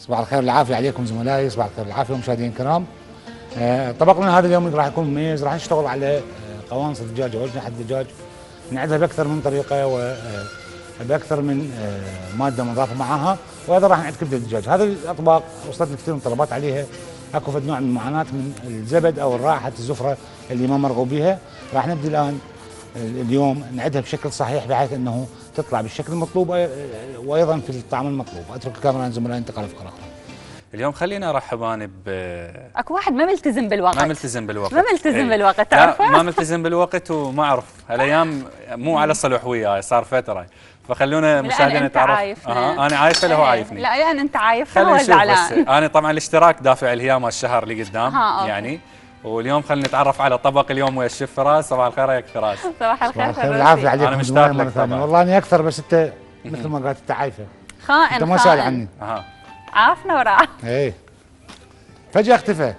صباح الخير والعافيه عليكم زملائي، صباح الخير والعافيه مشاهدينا الكرام. طبقنا هذا اليوم راح يكون مميز، راح نشتغل على قوانص الدجاج او اجنحه الدجاج، نعدها باكثر من طريقه وباكثر من ماده مضافه معاها، وايضا راح نعد كبده الدجاج. هذه الاطباق وصلتني كثير من طلبات عليها، اكو فد نوع من المعاناه من الزبد او الرائحه الزفره اللي ما مرغوب بها. راح نبدي الان اليوم نعدها بشكل صحيح بحيث انه تطلع بالشكل المطلوب وايضا في الطعم المطلوب. اترك الكاميرا زملائي انتقال لفقره اخرى. اليوم خلينا ارحب انا اكو واحد ما ملتزم بالوقت. ما ملتزم بالوقت. بالوقت تعرفه؟ ما ملتزم بالوقت وما اعرف هالايام مو على صلح وياي، صار فتره. فخلونا مشاهدينا نتعرف. انا عايفه له هو عايفني. لا الان انت عايفه هو زعلان. انا طبعا الاشتراك دافع الهيام الشهر اللي قدام يعني. واليوم خلينا نتعرف على طبق اليوم ويا الشيف فراس. صباح الخير يا فراس. صباح الخير والعافيه عليكم. انا مشتاق لك طبعا. والله اني اكثر، بس انت مثل ما قالت انت عايفه. خائن. انت ما سال عني. عافنا وراه. ايه فجاه اختفى.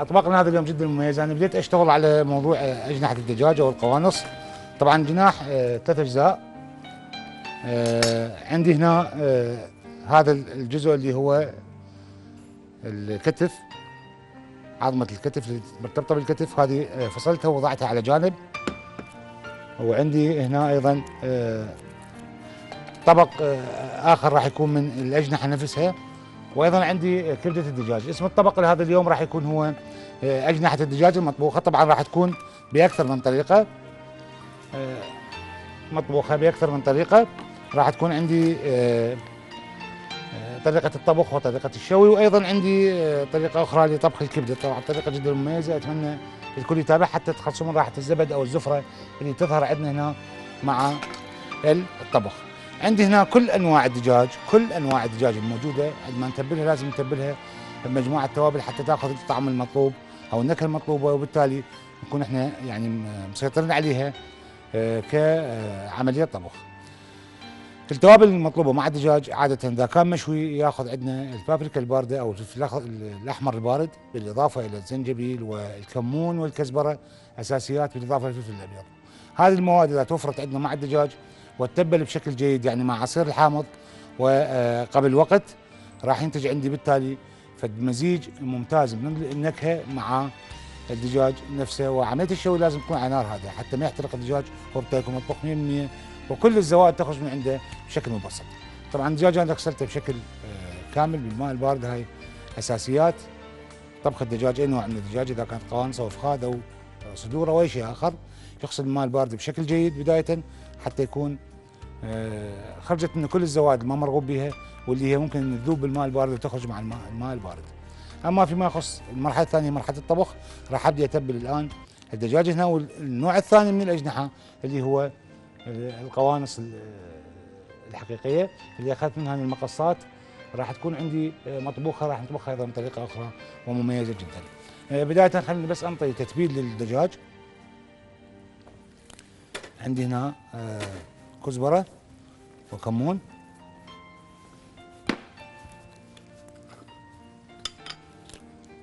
اطباقنا هذا اليوم جدا مميزه. انا بديت اشتغل على موضوع اجنحه الدجاج او القوانص. طبعا جناح 3 اجزاء. عندي هنا هذا الجزء اللي هو الكتف، عظمه الكتف اللي مرتبطه بالكتف، هذه فصلتها ووضعتها على جانب. وعندي هنا ايضا طبق اخر راح يكون من الاجنحه نفسها، وايضا عندي كبده الدجاج. اسم الطبق لهذا اليوم راح يكون هو اجنحه الدجاج المطبوخه. طبعا راح تكون باكثر من طريقه، مطبوخه باكثر من طريقه. راح تكون عندي طريقه الطبخ وطريقه الشوي، وايضا عندي طريقه اخرى لطبخ الكبده. طبعا طريقه جدا مميزه، اتمنى الكل يتابع حتى تخلصوا من راحه الزبد او الزفره اللي تظهر عندنا هنا مع الطبخ. عندي هنا كل انواع الدجاج، كل انواع الدجاج الموجوده. عندما نتبلها لازم نتبلها بمجموعه توابل حتى تاخذ الطعم المطلوب او النكهه المطلوبه، وبالتالي نكون احنا يعني مسيطرين عليها كعمليه طبخ. التوابل المطلوبه مع الدجاج عاده اذا كان مشوي ياخذ عندنا البابريكا البارده او الفلفل الاحمر البارد، بالاضافه الى الزنجبيل والكمون والكزبره، اساسيات، بالاضافه للفلفل الابيض. هذه المواد اذا توفرت عندنا مع الدجاج وتتبل بشكل جيد يعني مع عصير الحامض وقبل وقت، راح ينتج عندي بالتالي مزيج ممتاز من النكهه مع الدجاج نفسه. وعمليه الشوي لازم تكون على نار هادئه حتى ما يحترق الدجاج، وبالتالي يكون مطبوخ 100% وكل الزوائد تخرج من عنده بشكل مبسط. طبعا الدجاج انا غسلته بشكل كامل بالماء البارد. هاي اساسيات طبخ الدجاج، اي نوع من الدجاج اذا كانت قوانص او فخاد او صدور او اي شيء اخر، يغسل الماء البارد بشكل جيد بدايه حتى يكون خرجت منه كل الزوائد ما مرغوب بها، واللي هي ممكن تذوب بالماء البارد وتخرج مع الماء البارد. اما فيما يخص المرحله الثانيه مرحله الطبخ، راح ابدا اتبل الان الدجاج هنا. والنوع الثاني من الاجنحه اللي هو القوانص الحقيقيه اللي اخذت منها المقصات، راح تكون عندي مطبوخه، راح نطبخها ايضا بطريقه اخرى ومميزه جدا. بدايه خليني بس انطي تتبيل للدجاج. عندي هنا كزبره وكمون،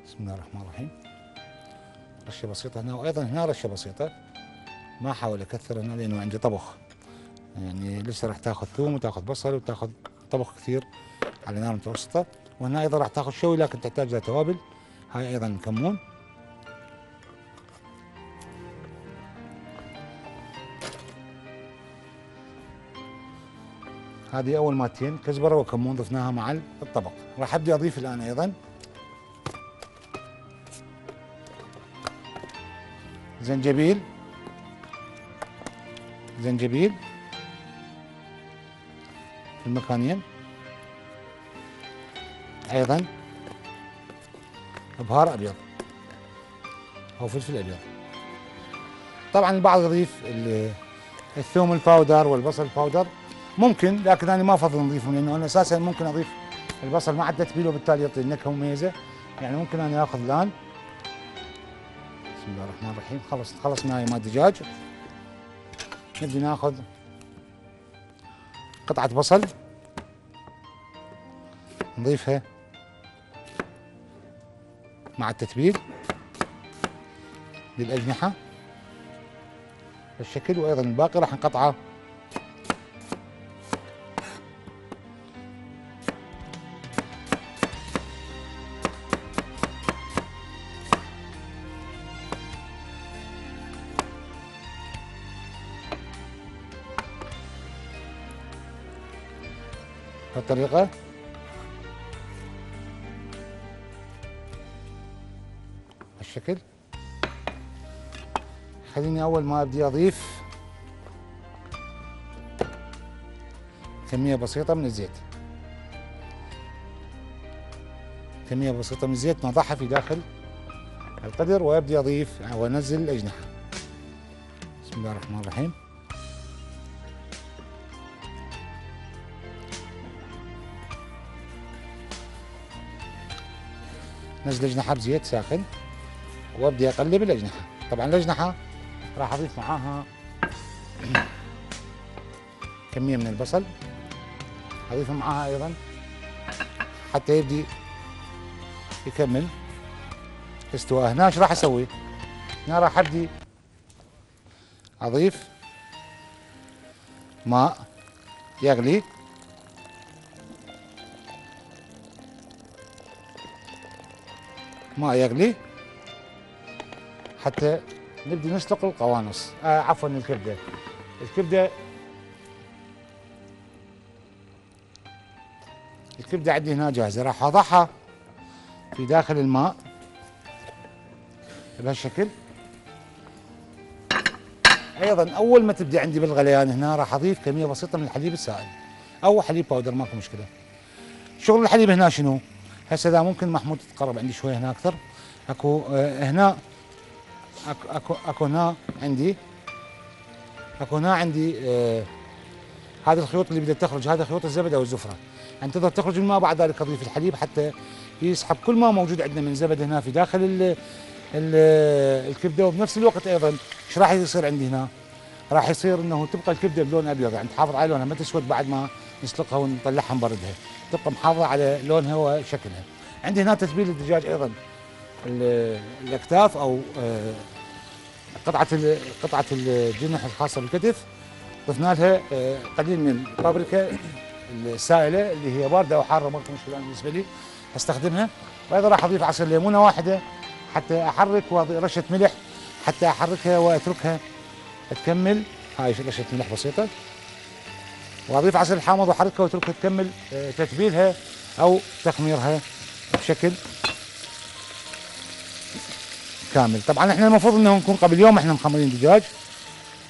بسم الله الرحمن الرحيم. رشه بسيطه هنا، وايضا هنا رشه بسيطه، ما احاول اكثر هنا لانه عندي طبخ يعني لسه راح تاخذ ثوم وتاخذ بصل وتاخذ طبخ كثير على نار متوسطه. وهنا ايضا راح تاخذ شوي لكن تحتاج لها توابل. هاي ايضا الكمون، هذه اول مادتين كزبره وكمون ضفناها مع الطبق. راح ابدي اضيف الان ايضا زنجبيل في المكانين، ايضا ابهار ابيض او فلفل ابيض. طبعا البعض يضيف الثوم الباودر والبصل الباودر، ممكن، لكن انا ما افضل نضيفهم لانه انا اساسا ممكن اضيف البصل مع التتبيل وبالتالي يعطي نكهه مميزه. يعني ممكن انا اخذ الان، بسم الله الرحمن الرحيم، خلصنا هاي مال الدجاج. نبدي ناخذ قطعه بصل نضيفها مع التتبيل للاجنحه بالشكل، وايضا الباقي راح نقطعه بهالطريقة. هالشكل. خليني أول ما أبدي أضيف كمية بسيطة من الزيت. كمية بسيطة من الزيت نضعها في داخل القدر وأبدي أضيف وأنزل الأجنحة. بسم الله الرحمن الرحيم. نزل الأجنحة بزيت ساخن وأبدي أقلب الأجنحة. طبعا الأجنحة راح أضيف معاها كمية من البصل، أضيف معاها أيضا حتى يبدي يكمل استواء. هنا ايش راح أسوي؟ هنا راح أبدي أضيف ماء يغلي، ماء يغلي حتى نبدي نسلق القوانص، عفوا الكبدة. الكبدة عندي هنا جاهزة، راح أضعها في داخل الماء بهالشكل. أيضا أول ما تبدأ عندي بالغليان هنا راح أضيف كمية بسيطة من الحليب السائل أو حليب باودر، ماكو مشكلة. شغل الحليب هنا شنو؟ هسه إذا ممكن محمود تقرب عندي شوي هنا أكثر. أكو هنا أكو هنا عندي هذه الخيوط اللي بدأت تخرج، هذا خيوط الزبد أو الزفرة. انتظر تخرج الماء، بعد ذلك أضيف الحليب حتى يسحب كل ما موجود عندنا من زبد هنا في داخل الكبدة. وبنفس الوقت أيضا ايش راح يصير عندي هنا؟ راح يصير انه تبقى الكبده بلون ابيض، يعني تحافظ على لونها ما تسود بعد ما نسلقها ونطلعها نبردها، تبقى محافظه على لونها وشكلها. عندي هنا تتبيل الدجاج ايضا، الاكتاف او قطعه الجنح الخاصه بالكتف، ضفنا لها قليل من البابريكا السائله اللي هي بارده او حاره ماكو مشكله بالنسبه لي استخدمها. وايضا راح اضيف عصير ليمونه واحده حتى احرك، ورشه ملح حتى احركها واتركها تكمل. هاي رشه ملح بسيطه، واضيف عسل حامض واحركها واتركها تكمل تتبيلها او تخميرها بشكل كامل. طبعا احنا المفروض انه نكون قبل يوم احنا مخمرين دجاج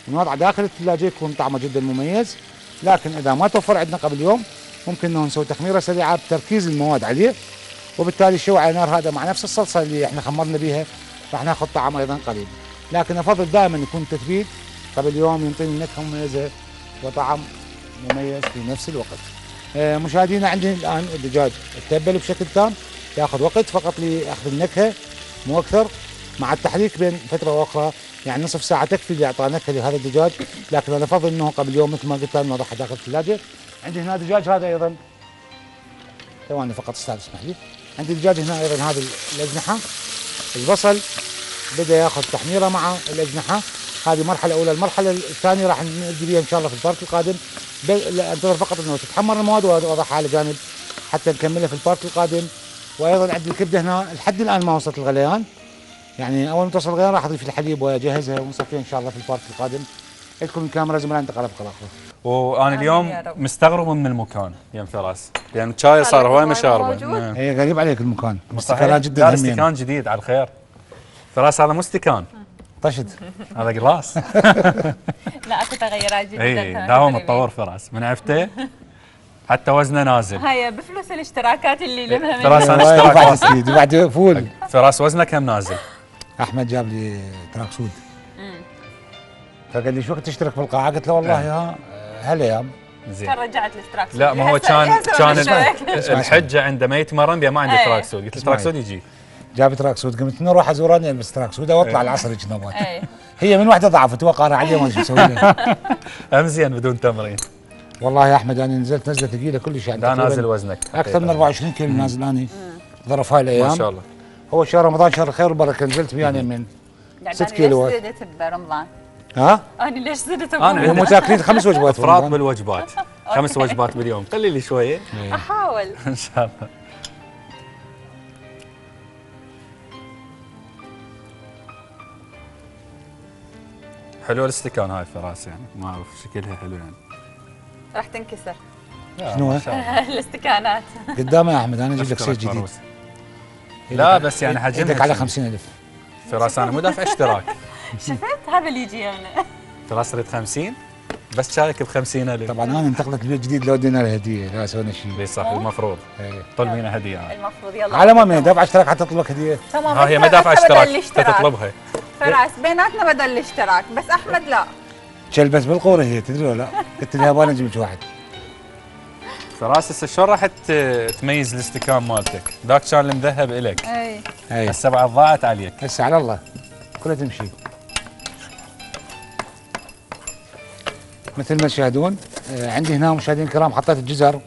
ونوضع داخل الثلاجه، يكون طعمه جدا مميز. لكن اذا ما توفر عندنا قبل يوم ممكن انه نسوي تخميره سريعه بتركيز المواد عليه، وبالتالي الشوي على نار هذا مع نفس الصلصه اللي احنا خمرنا بها راح ناخذ طعم ايضا قريب. لكن افضل دائما يكون التتبيل قبل يوم، يعطيني نكهه مميزه وطعم مميز في نفس الوقت. مشاهدينا عندي الان الدجاج تبل بشكل تام، ياخذ وقت فقط لاخذ النكهه مو اكثر، مع التحريك بين فتره واخرى، يعني نصف ساعه تكفي لاعطاء نكهه لهذا الدجاج. لكن انا افضل انه قبل يوم مثل ما قلت لك نضعها داخل الثلاجه. عندي هنا دجاج هذا ايضا، ثواني فقط استاذ اسمح لي. عندي دجاج هنا ايضا هذه الاجنحه، البصل بدا ياخذ تحميره مع الاجنحه، هذه مرحله اولى. المرحله الثانيه راح نبدي بها ان شاء الله في البارت القادم، انتظر فقط انه تتحمر المواد واضعها على جانب حتى نكملها في البارت القادم. وايضا عندي الكبده هنا لحد الان ما وصلت الغليان، يعني اول ما توصل الغليان راح اضيف الحليب واجهزها ونصفيها ان شاء الله في البارت القادم. لكم الكاميرا زملاء انتقل بقى. وانا اليوم مستغرب من المكان يم فراس، لان الشاي صار هواي مشاربه. هي غريب عليك المكان، مستكانات جدا لا استكان جديد على الخير. فراس هذا مو استكان، طشت هذا قلاص. لا اكو تغيرات جدا. اي داوم متطور فراس من عفته، حتى وزنه نازل. هاي بفلوس الاشتراكات اللي لمها فراس انا اشتراك بعد فول. فراس وزنه كم نازل؟ احمد جاب لي تراك سود، فقال لي شو وقت تشترك بالقاعه؟ قلت له والله يا هلا يام. زين كان رجعت الاشتراك سود. لا ما هو كان الحجه عنده ما يتمرن بها، ما عنده تراك سود. قلت له تراك سود يجي، جاب تراك سود. قمت نروح ازوراني البس تراك سود واطلع العصر يجي نوبات. هي من وحده ضعفت وقارة عليه ما شو اسوي لها. امزين بدون تمرين. والله يا احمد انا نزلت نزله ثقيله كلش، يعني لا نازل وزنك اكثر من 24 كيلو نازل اني ظرف هاي الايام ما شاء الله. هو شهر رمضان شهر الخير والبركه، نزلت يعني من 6 كيلو. ليش زدت برمضان؟ ها؟ انا ليش زدت انا مو تاكلين 5 وجبات افراط بالوجبات، 5 وجبات باليوم، قلي لي شويه. احاول ان شاء الله. حلو الاستكان هاي فراس، يعني ما اعرف شكلها حلو يعني. راح تنكسر. شنو هو؟ الاستكانات قدامي يا احمد انا اجيب لك سيف جديد. لا بس يعني حجمها عندك على 50,000. فراس انا مو دافع اشتراك. شفت هذا اللي يجي يعني. فراس اريد 50 بس شارك ب 50,000. طبعا انا انتقلت البيت جديد لو ادينا له هديه لا سوينا شيء. اي صح المفروض إيه. طلب لنا هديه. المفروض يلا على ما من دافع اشتراك حتى تطلب لك هديه. تمام ها هي ما دافعه اشتراك تطلبها. فراس بيناتنا بدل الاشتراك بس احمد لا. تشلبس بالقوره هي تدري ولا لا؟ قلت لها ابغى اجيب لك واحد. فراس هسه شلون راح تميز الاستكان مالتك؟ ذاك كان المذهب الك. اي هسه بعد ضاعت عليك. هسه على الله كلها تمشي. مثل ما تشاهدون عندي هنا مشاهدينا الكرام حطيت الجزر.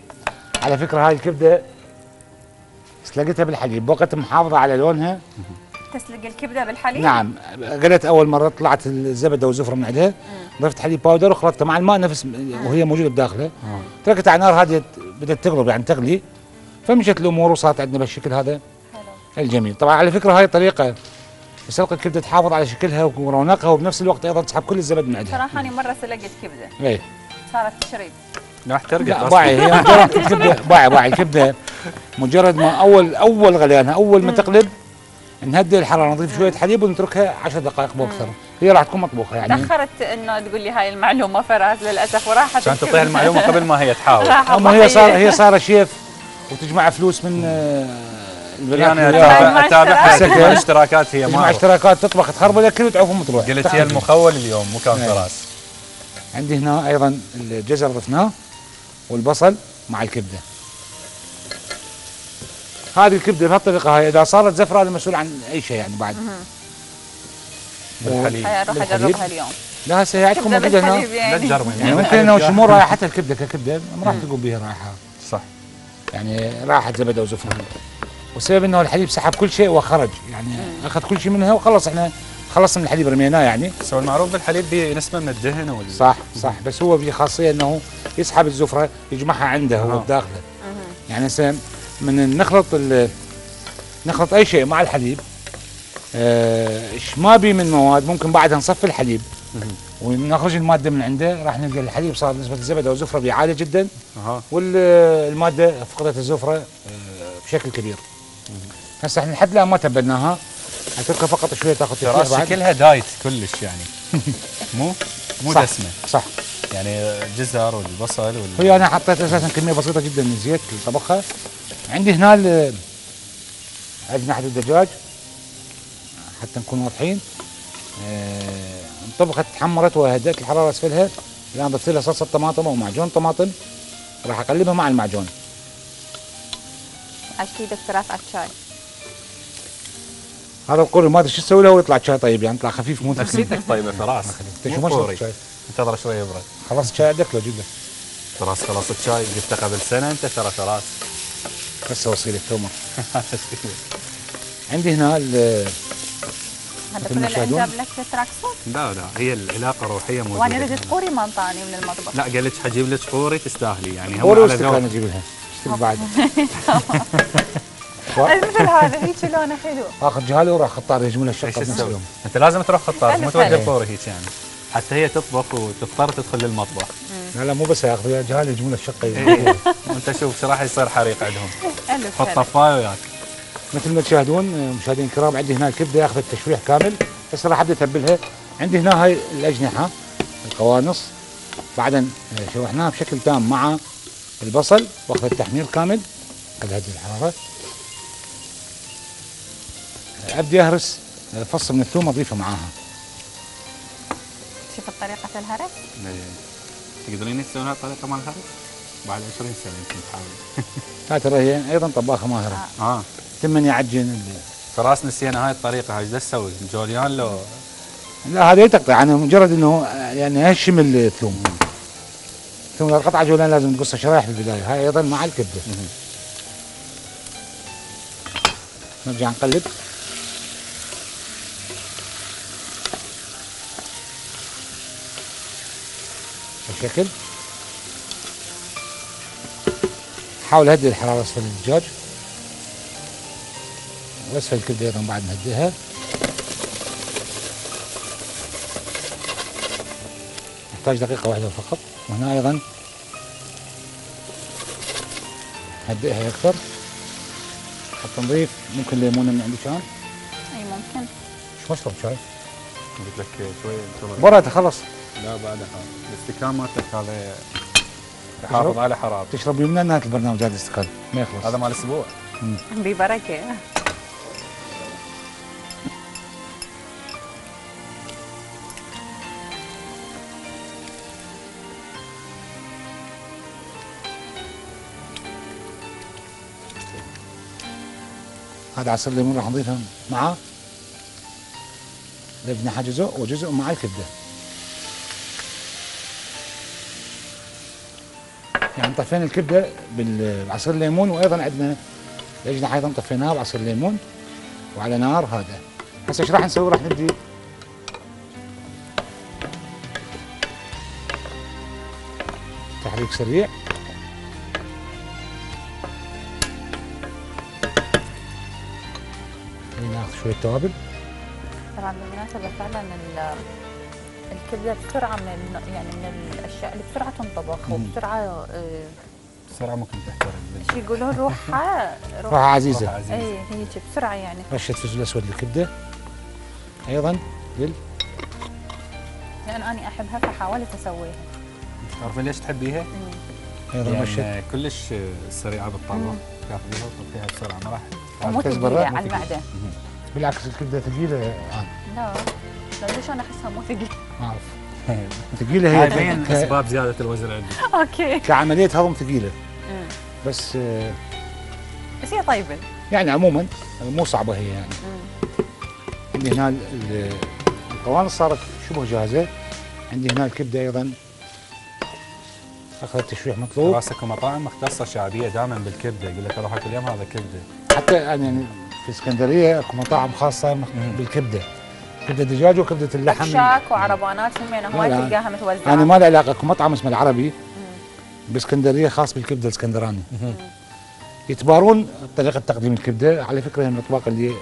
على فكره هاي الكبده سلقتها بالحليب بوقت محافظه على لونها. تسلق الكبده بالحليب؟ نعم قلت اول مره طلعت الزبده والزفره من عندها ضفت حليب باودر وخلطتها مع الماء نفس وهي موجوده بداخله. تركتها على نار هاديه بدات تغلب يعني تغلي فمشت الامور وصارت عندنا بالشكل هذا الجميل. طبعا على فكره هاي طريقه سلق الكبده تحافظ على شكلها ورونقها وبنفس الوقت ايضا تسحب كل الزبد من عندها. صراحه انا مره سلقت كبده ايه صارت تشرب. راح ترقد لا باعي هي مجرد الكبده باعي الكبده مجرد ما اول غليانها اول ما تقلب نهدي الحراره نضيف شويه حليب ونتركها 10 دقائق مو اكثر هي راح تكون مطبوخه يعني. تاخرت انه تقول لي هاي المعلومه فراس للاسف وراحت عشان تعطيها المعلومه قبل ما هي تحاول. اما هي صار شيف وتجمع فلوس من البنات. انا اتابعها تجمع اشتراكات هي تجمع اشتراكات تطبخ تخرب الاكل وتعوفهم وتروح. قلت هي المخول اليوم مو كان فراس. عندي هنا ايضا الجزر ضفناه والبصل مع الكبده. هذه الكبده بهالطريقه هاي اذا صارت زفره هذا مسؤول عن اي شيء يعني بعد. بالحليب. اروح اجربها اليوم. لا هسه هي عندكم موجوده هنا. لا تجربي يعني ممكن انه شمو رائحتها الكبده ككبده ما راح تقوم بها رائحه. صح. يعني راحت زبده وزفره. والسبب انه الحليب سحب كل شيء وخرج يعني اخذ كل شيء منها وخلص احنا خلصنا من الحليب رميناه يعني. بس هو المعروف بالحليب به نسبه من الدهن صح بس هو في خاصيه انه يسحب الزفره يجمعها عنده هو بداخله. يعني هسه من نخلط اي شيء مع الحليب ايش ما بي من مواد ممكن بعدها نصفي الحليب ونخرج الماده من عنده راح نلقى الحليب صار نسبه الزبده والزفره بيه عاليه جدا. والماده فقدت الزفره بشكل كبير. هسه احنا لحد الان ما تبلناها اتركها فقط شويه تاخذ تفكير بعد. شكلها دايت كلش يعني مو دسمه. صح يعني الجزر والبصل هي انا حطيت اساسا كميه بسيطه جدا من الزيت لطبخها. عندي هنا اجنحه الدجاج حتى نكون واضحين. انطبخت تحمرت وهديت الحراره اسفلها. الان ضفت لها صلصه طماطم او معجون طماطم راح اقلبها مع المعجون. اشكي دكتورات على الشاي. هذا القوري ما ادري شو تسوي له ويطلع شاي طيب يعني يطلع خفيف مو نفسيتك طيبه فراس. شو ما انتظر شوي يبرد. خلصت شاي عندك لو اجيب لك. فراس خلصت شاي جبته قبل سنه انت ترى فراس. بس اوصي لك تومر. عندي هنا هذا كل اللي جاب لك تراكسون؟ لا هي العلاقه روحيه موجوده. وانا ردت قوري ما انطاني من المطبخ. لا قال لك حجيب لك قوري تستاهلي يعني قوري واستكان اجيب لها اشتري بعد. مثل هذا هيك لونه حلو. اخذ جهالي وراح خطار يجمون الشقه بنفس اليوم. انت لازم تروح خطار مو تودي قوري هيك يعني حتى هي تطبخ وتضطر تدخل للمطبخ. لا مو بس ياخذ جهالي يجمون الشقه. وانت شوف شو راح يصير حريق عندهم. حط طفايه وياك. مثل ما تشاهدون مشاهدينا الكرام عندي هنا الكبده اخذت تشويح كامل بس راح ابدا اتبلها. عندي هنا هاي الاجنحه القوانص بعدين شوحناها بشكل تام مع البصل واخذت تحمير كامل على هذه الحراره. ابدي اهرس فص من الثوم اضيفه معاها. شوف طريقه الهرس. تقدرين تسوونها طريقه مال الهرس؟ بعد 20 سنه يمكن تحاول. ها ترى هي ايضا طباخه ماهره. ثم يعجن فراس نسينا هاي الطريقه هاي ايش تسوي؟ جوليان لو لا هذا يتقطع يعني مجرد انه يعني هشم الثوم. ثم القطعه جوليان لازم تقصها شرايح في البدايه هاي ايضا مع الكبده. نرجع نقلب. بالشكل حاول هدي الحراره اسفل الدجاج واسفل الكبده ايضا بعد نهديها. نحتاج دقيقه واحده فقط. وهنا ايضا نهدئها اكثر. حتى نضيف ممكن ليمونه من عندي كان. اي ممكن. شو اشرب شاي؟ قلت لك شوي برد خلص. لا بعدها الاستكان مالتك هذا يحافظ على حرارته. تشرب من نهايه البرنامج هذا الاستقال ما يخلص. هذا مال اسبوع. ببركه. هذا عصير ليمون راح نضيفها معاه. ضفنا جزء وجزء مع الكبده. يعني طفينا الكبده بعصير الليمون، وايضا عندنا الاجنحه ايضا طفيناها بعصير الليمون وعلى نار هذا. هسه ايش راح نسوي؟ راح نبدي تحريك سريع. ناخذ شويه توابل. طبعا بالمناسبه فعلا الكبده بسرعه يعني من الاشياء اللي بسرعه تنطبخ وبسرعه بسرعه ممكن تحترق. شو يقولون روحها عزيزه. اي هيك بسرعه يعني. رشه فلفل اسود للكبده ايضا لان انا احبها فحاولت اسويها. تعرفين ليش تحبيها؟ ايضا يعني كلش سريعه بالطبخ، تاخذيها وتطبخيها بسرعه ما راح ومو ثقيله على المعده. بالعكس الكبده ثقيله. لا ليش انا احسها مو ثقيله؟ ما اعرف. ثقيله هي بين اسباب زياده الوزن عندي. اوكي. كعمليه هضم ثقيله. بس هي طيبه. يعني عموما مو صعبه هي يعني. عندي هنا القوانص صارت شبه جاهزه. عندي هنا الكبده ايضا اخذت تشويح مطلوب. راسك مطاعم مختصه شعبيه دائما بالكبده، يقول لك اروح اكل يوم هذا كبده. حتى انا يعني في اسكندريه اكو مطاعم خاصه بالكبده. كبده دجاج وكبده اللحم. شاك وعربانات هم هواي تلقاها متوزعه. انا ما لي علاقه. اكو مطعم اسمه العربي باسكندريه خاص بالكبده الاسكندراني. يتبارون طريقه تقديم الكبده. على فكره من الاطباق اللي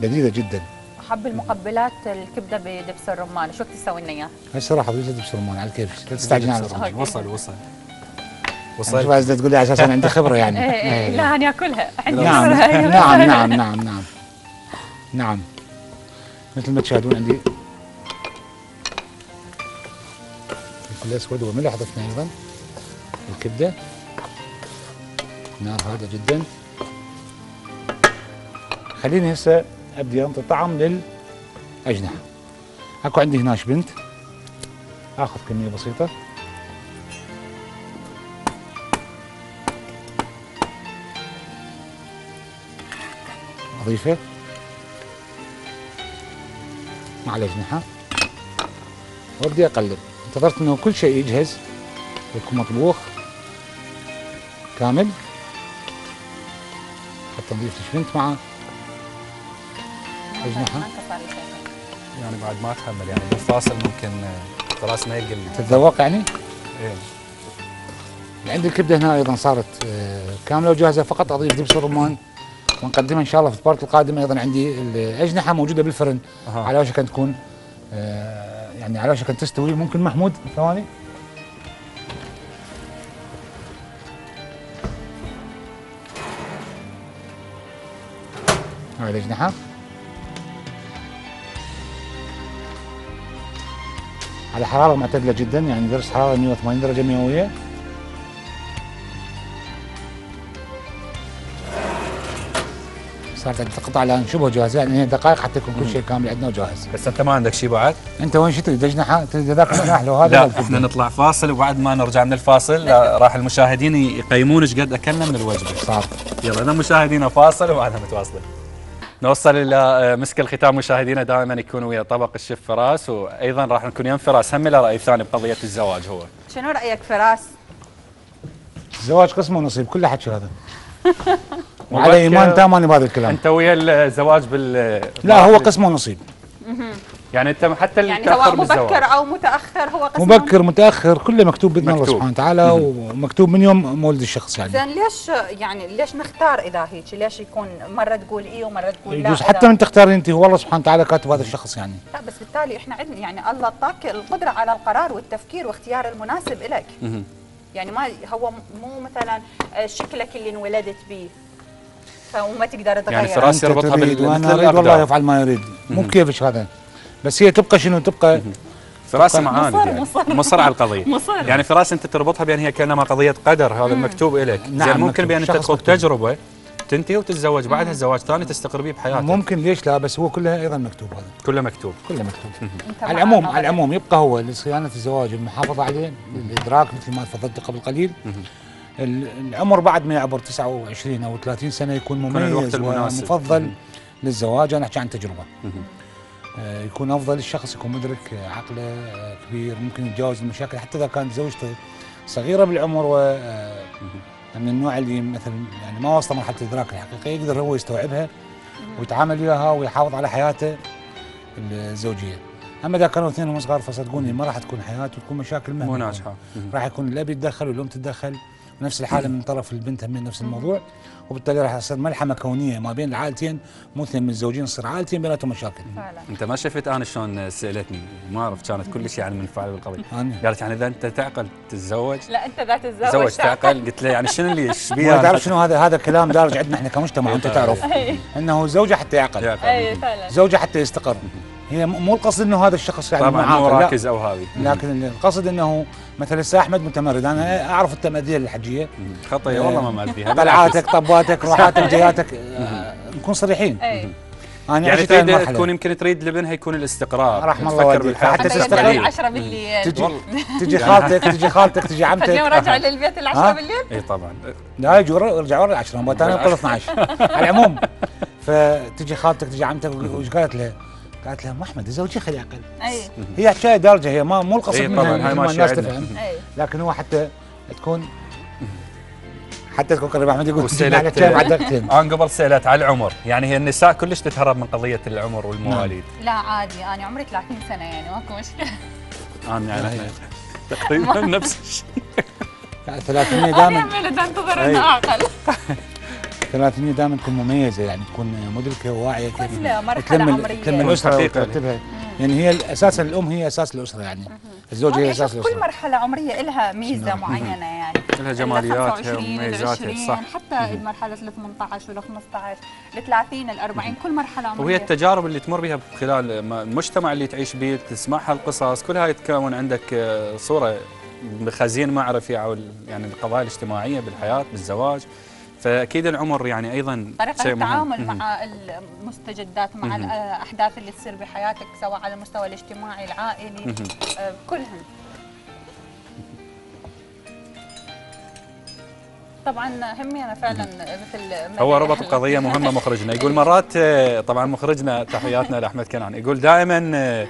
لذيذه جدا. احب المقبلات الكبده بدبس الرمان، شو تسوي لنا اياها؟ هسه راح اضيف دبس رمان على الكيف. لا تستعجلين على طول. وصل شو عايز تقول لي على اساس انا عندي خبره يعني. لا انا اكلها عندي نعم خبره. نعم نعم نعم نعم نعم. مثل ما تشاهدون عندي الفلفل الاسود وملح ضفنا ايضا الكبده. نار هادئه جدا. خليني هسه ابدي انطي طعم للاجنحه. اكو عندي هنا بنت اخذ كميه بسيطه. اضيفه مع الاجنحه وابدي اقلب. انتظرت انه كل شيء يجهز ويكون مطبوخ كامل. حتى نضيف الشبنت مع اجنحه. يعني بعد ما تحمل يعني بالفاصل ممكن خلاص ما يقل. تتذوق يعني؟ ايه. عندي الكبده هنا ايضا صارت كامله وجاهزه. فقط اضيف دبس الرمان ونقدمها ان شاء الله في البارت القادم. ايضا عندي الاجنحه موجوده بالفرن على وشك ان تكون يعني على وشك ان تستوي. ممكن محمود ثواني. هاي الاجنحه على حراره معتدله جدا، يعني درجه حراره 180 درجه مئويه. صارت القطعه الان شبه جاهزه، يعني دقائق حتى يكون كل شيء كامل عندنا وجاهز. بس انت ما عندك شيء بعد؟ انت وين شو تريد؟ اجنحه تريد ذاك احلى وهذا؟ لا احنا نطلع فاصل وبعد ما نرجع من الفاصل راح المشاهدين يقيمون ايش قد اكلنا من الوجبه. صار. يلا انا مشاهدينا فاصل وبعدها متواصلين. نوصل الى مسك الختام. مشاهدينا دائما يكون ويا طبق الشيف فراس، وايضا راح نكون يم فراس هم له راي ثاني بقضيه الزواج. هو شنو رايك فراس؟ الزواج قسم ونصيب، كله حكي هذا. وعلى ايمان تام انا بهذا الكلام. انت ويا الزواج لا هو قسم ونصيب. يعني انت حتى اللي يعني تاخر سواء بالزواج مبكر او متاخر هو قسم مبكر متاخر كله مكتوب باذن الله سبحانه وتعالى، ومكتوب من يوم مولد الشخص يعني. زين ليش نختار اذا هيك؟ ليش يكون مره تقول ايه ومره تقول لا؟ يجوز حتى من تختاري انت، هو الله سبحانه وتعالى كاتب هذا الشخص يعني. لا بس بالتالي احنا عندنا يعني الله اعطاك القدره على القرار والتفكير واختيار المناسب لك. يعني ما هو مو مثلا شكلك اللي انولدت به فما تقدر تغير. يعني فراس أنت يربطها تريد مثل وانا اريد والله الأقدار. يفعل ما يريد، مو كيفش هذا. بس هي تبقى شنو؟ تبقى فراس معاند يعني مصر. مصر على القضيه. مصر. يعني فراس انت تربطها بان هي كانما قضيه قدر، هذا المكتوب لك. نعم، زين ممكن مكتوب. بان انت شخص تخوض مكتوب. تجربه تنتهي وتتزوج بعدها زواج ثاني تستقر به بحياتك. ممكن، ليش لا؟ بس هو كلها ايضا مكتوب، هذا كله مكتوب. كله مكتوب. أنت على مع العموم، النظرية. على العموم يبقى هو لصيانه الزواج المحافظه عليه، الادراك مثل ما تفضلت قبل قليل. العمر بعد ما يعبر 29 او 30 سنه يكون يكون الوقت مميز المناسب. ومفضل للزواج. انا احكي عن تجربه. يكون افضل، الشخص يكون مدرك، عقله كبير، ممكن يتجاوز المشاكل حتى اذا كانت زوجته صغيره بالعمر و من النوع اللي مثلا يعني ما وصل مرحله الادراك الحقيقيه، يقدر هو يستوعبها ويتعامل وياها ويحافظ على حياته الزوجيه. اما اذا كانوا اثنينهم صغار فصدقوني ما راح تكون حياه وتكون مشاكل مو مهما ناجحه. راح يكون الاب يتدخل والام تتدخل، ونفس الحاله من طرف البنت هم نفس الموضوع، وبالتالي راح يصير ملحمه كونيه ما بين العائلتين، مو اثنين من الزوجين تصير عائلتين بيناتهم مشاكل. فعلا. انت ما شفت انا شلون سالتني، ما اعرف كانت كل شيء يعني منفعله بالقضيه. أنا. قالت يعني اذا انت تعقل تتزوج لا انت ذات الزوج تزوج تعقل. قلت له يعني شنو اللي ايش بيه؟ ما تعرف شنو هذا كلام دارج عندنا احنا كمجتمع، انت تعرف انه زوجه حتى يعقل، اي فعلا. زوجه حتى يستقر. هي مو القصد انه هذا الشخص يعني طبعا مو معاقل، لا. راكز او هذه. لكن القصد انه مثلا السي احمد متمرد، انا اعرف التماديه الحجيه، خطيه والله ما ماديها. طلعاتك طباتك روحاتك جياتك، نكون صريحين. اي انا يعني عشت هاي تريد المرحلة. تكون يمكن تريد لابنها يكون الاستقرار، رحم الله تفكر والديك. بالحياه حتى حتى تستقر. يرجع المستقبليه. 10 بالليل. تجي خالتك، تجي خالتك، تجي اليوم عمتك. راجع للبيت ال10 ها؟ بالليل. اي طبعا. لا يرجع ورا 10 مباراه ثانيه نقول 12 على العموم. فتجي خالتك، تجي عمتك، وش قالت لها؟ قالت لها: ام احمد زوجي خلي عقل. اي هي حكايه دارجه، هي مو القصد إيه منها طبعاً، هاي مثل ما ماشية الناس عندنا. تفهم، اي لكن هو حتى تكون قريب. احمد يقول وسألت- على كلام بعد دقيقتين. انا قبل سالت على العمر، يعني هي النساء كلش تتهرب من قضيه العمر والمواليد. لا عادي، انا عمري 30 سنه يعني ماكو مشكله. انا يعني إحنا تقريبا نفس الشيء. 300 انا دائما، عمالة انتظر انه اعقل. 300 دائما تكون مميزه، يعني تكون مدركه وواعيه كيف كل مرحله عمريه. تلم الاسره حقيقة. وترتبها. يعني هي اساسا الام هي اساس الاسره، يعني الزوجه هي أنا اساس أشوف كل الاسره. مرحله عمريه لها ميزه معينه يعني. لها جمالياتها 25 ومميزاتها، 20 صح. حتى المرحله ال 18 وال 15 ال 30 ال 40 كل مرحله عمريه. وهي التجارب اللي تمر بها خلال المجتمع اللي تعيش به، تسمعها القصص كلها يتكون عندك صوره بخزين معرفي او يعني القضايا الاجتماعيه بالحياه بالزواج. فاكيد العمر يعني ايضا طريقه شيء مهم. التعامل مع المستجدات، مع الاحداث اللي تصير بحياتك سواء على المستوى الاجتماعي العائلي كلهم. طبعا همي انا فعلا مثل ما هو ربط بقضيه مهمه مخرجنا، يقول مرات طبعا مخرجنا تحياتنا لاحمد كنعان، يقول دائما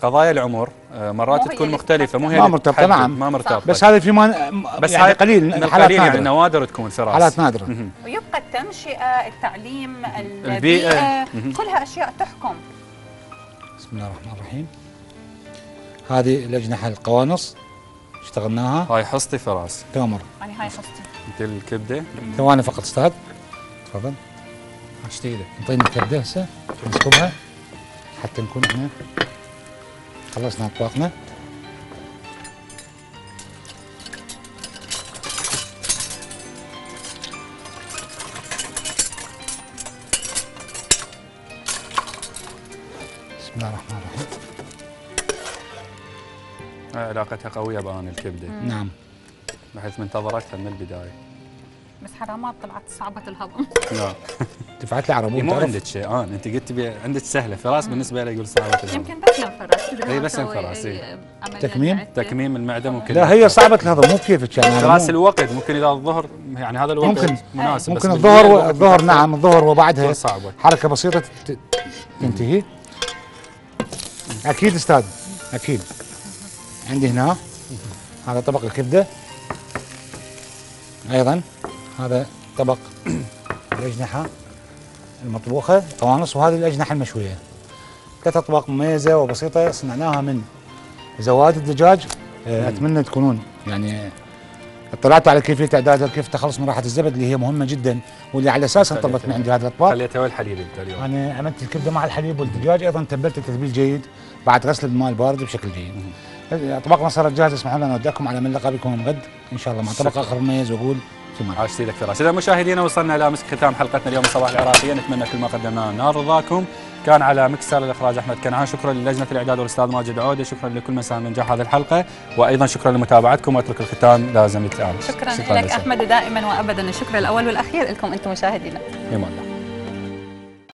قضايا العمر مرات مو هي تكون اللي مختلفه، مو هي ما اللي مرتبطة، تحدد، نعم. ما مرتبطه. بس هذه في ما بس يعني هاي قليل، من حالات القليل يعني نادره، نوادر تكون فراس. حالات نادره. ويبقى التنشئه، التعليم، البيئة. كلها اشياء تحكم. بسم الله الرحمن الرحيم. هذه الاجنحه القوانص اشتغلناها. هاي حصتي فراس. تامر يعني هاي قصتي. انت الكبده ثواني فقط استاذ، تفضل. ايش تقدر؟ نعطينا الكبده هسه نسكبها حتى نكون احنا خلصنا اطباقنا. بسم الله الرحمن الرحيم. علاقتها قويه بان الكبده، نعم. بحيث منتظرتها من البدايه. بس حرامات طلعت صعبه الهضم. لا دفعت لي عربون، مو تعرف؟ عندك شيء انت قلت عندك سهله، فراس بالنسبه له يقول صعبه الهضم. يمكن بس ينفرس. تدري إي ما بس نسوي ينفرس، أي إي. عمل تكميم؟ للمعدة. تكميم المعده ممكن. لا هي صعبة الهضم مو كيفك يعني. فراس مو- الوقت ممكن اذا الظهر يعني هذا الوقت ممكن. مناسب، بس ممكن بالليل الوقت الظهر متأخر نعم، الظهر وبعدها تكون صعبه. حركة بسيطة تنتهي. أكيد أستاذ، أكيد. عندي هنا هذا طبق الكبدة، أيضا هذا طبق الأجنحة المطبوخة قوانص، وهذه الأجنحة المشوية. 3 أطباق مميزة وبسيطة صنعناها من زواد الدجاج. أتمنى تكونون يعني اطلعتوا على كيفية إعدادها، كيف التخلص من راحة الزبد اللي هي مهمة جدا، واللي على أساسها طلبت من عندي هذه الأطباق. خليتها والحليب انت اليوم. أنا عملت الكبدة مع الحليب والدجاج، أيضا تبلت التتبيل جيد بعد غسل الماء البارد بشكل جيد. طبقنا صارت جاهزه، اسمحوا لنا نودعكم على من لقى بكم غد ان شاء الله مع طبق اخر مميز واقول ثم عاش سيدك فراس. اذا مشاهدينا وصلنا الى مسك ختام حلقتنا اليوم من صباح العراقيه، نتمنى كل ما قدمناه نال رضاكم. كان على مكسر الاخراج احمد كنعان، شكرا للجنه الاعداد والاستاذ ماجد عوده، شكرا لكل من ساهم بنجاح هذه الحلقه، وايضا شكرا لمتابعتكم، واترك الختام لزميلتي آل. شكرا لك احمد، ودائما وابدا الشكر الاول والاخير لكم انتم مشاهدينا. يا الله.